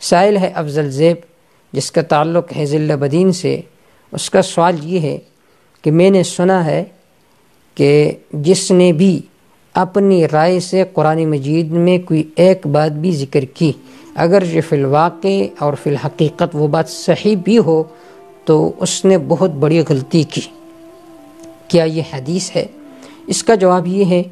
سائل ہے افضل زیب، جس کا تعلق ہے ذل بدین سے۔ اس کا سوال یہ ہے کہ میں نے سنا ہے کہ جس نے بھی اپنی رائے سے قرآن مجید میں کوئی ایک بات بھی ذکر کی، اگر یہ فی الواقع اور فی الحقیقت وہ بات صحیح بھی ہو تو اس نے بہت بڑی غلطی کی، کیا یہ حدیث ہے؟ اس کا جواب یہ ہے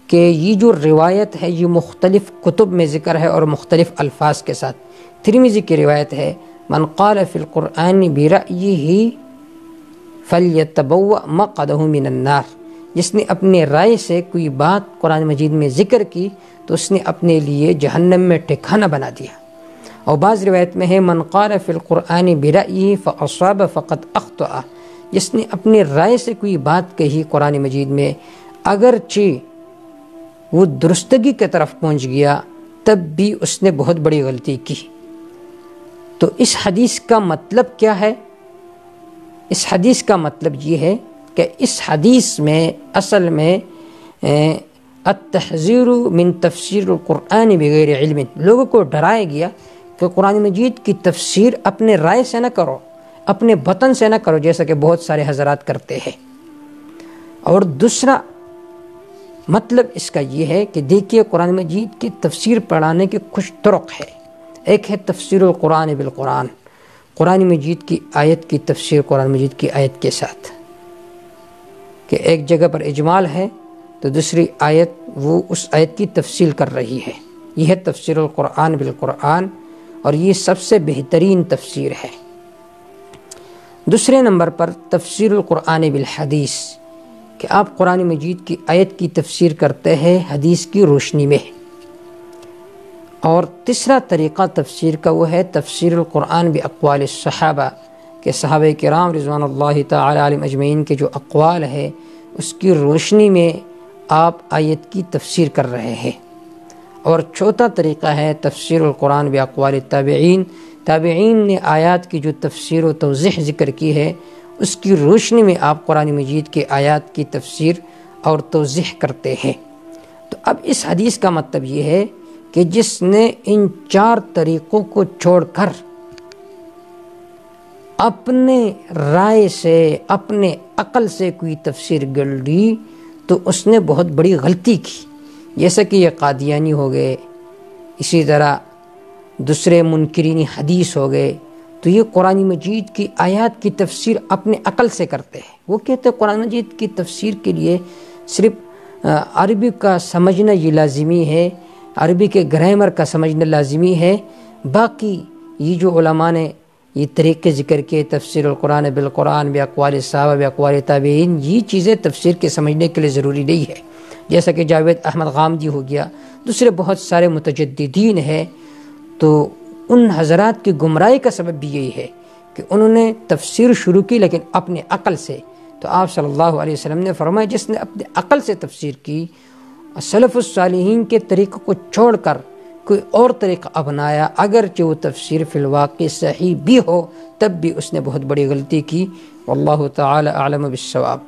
کہ یہ جو روایت ہے یہ مختلف کتب میں ذکر ہے اور مختلف الفاظ کے ساتھ۔ ترمذی کی روایت ہے، من قال فی القرآن برأیہ فلیتبوأ مقعدہ من النار، جس نے اپنے رائے سے کوئی بات قرآن مجید میں ذکر کی تو اس نے اپنے لیے جہنم میں ٹھکانہ بنا دیا۔ اور بعض روایت میں ہے، من قال فی القرآن برأیہ فاصاب فقد اخطأ، جس نے اپنی رائے سے کوئی بات کہی قرآن مجید میں، اگرچہ وہ درستگی کی طرف پہنچ گیا تب بھی اس نے بہت بڑی غلطی کی۔ تو اس حدیث کا مطلب کیا ہے؟ اس حدیث کا مطلب یہ ہے کہ اس حدیث میں اصل میں التحذیر من تفسیر القرآن بغیر علم، لوگوں کو ڈرایا گیا کہ قرآن مجید کی تفسیر اپنے رائے سے نہ کرو، اپنے بطن سے نہ کرو، جیسا کہ بہت سارے حضرات کرتے ہیں۔ اور دوسرا مطلب اس کا یہ ہے کہ دیکھیے قرآن مجید کی تفسیر پڑھانے کے کچھ طرق ہے۔ ایک ہے تفسیر القرآن بالقرآن، قرآن مجید کی آیت کی تفسیر قرآن مجید کی آیت کے ساتھ، کہ ایک جگہ پر اجمال ہے تو دوسری آیت وہ اس آیت کی تفصیل کر رہی ہے، یہ ہے تفسیر القرآن بالقرآن، اور یہ سب سے بہترین تفسیر ہے۔ دوسرے نمبر پر تفسیر القرآن بالحدیث، کہ آپ قرآن مجید کی آیت کی تفسیر کرتے ہیں حدیث کی روشنی میں۔ اور تیسرا طریقہ تفسیر کا وہ ہے تفسیر القرآن باقوال الصحابہ، کہ صحابہ کرام رضوان اللہ تعالی علیہم اجمعین کے جو اقوال ہے اس کی روشنی میں آپ آیت کی تفسیر کر رہے ہیں۔ اور چوتھا طریقہ ہے تفسیر القرآن باقوال التابعین، تابعین نے آیات کی جو تفسیر و توضیح ذکر کی ہے اس کی روشنی میں آپ قرآن مجید کے آیات کی تفسیر اور توضیح کرتے ہیں۔ تو اب اس حدیث کا مطلب یہ ہے کہ جس نے ان چار طریقوں کو چھوڑ کر اپنے رائے سے، اپنے عقل سے کوئی تفسیر گڑھ لی تو اس نے بہت بڑی غلطی کی، جیسا کہ یہ قادیانی ہو گئے، اسی طرح دوسرے منکرین حدیث ہو گئے۔ تو یہ قرآن مجید کی آیات کی تفسیر اپنے عقل سے کرتے ہیں۔ وہ کہتے ہیں قرآن مجید کی تفسیر کے لیے صرف عربی کا سمجھنا یہ لازمی ہے، عربی کے گرامر کا سمجھنا لازمی ہے، باقی یہ جو علماء نے یہ طریقے ذکر کیے تفسیر القرآن بالقرآن باقوال صحابہ باقوال تابعین، یہ چیزیں تفسیر کے سمجھنے کے لیے ضروری نہیں ہے۔ جیسا کہ جاوید احمد غامدی ہو گیا، دوسرے بہت سارے متجددین ہیں، تو ان حضرات کی گمراہی کا سبب بھی یہی ہے کہ انہوں نے تفسیر شروع کی لیکن اپنے عقل سے۔ تو آپ صلی اللہ علیہ وسلم نے فرمایا جس نے اپنے عقل سے تفسیر کی، سلف الصالحین کے طریقے کو چھوڑ کر کوئی اور طریقہ اپنایا، اگرچہ وہ تفسیر فی الواقع صحیح بھی ہو تب بھی اس نے بہت بڑی غلطی کی۔ واللہ تعالی اعلم بالصواب۔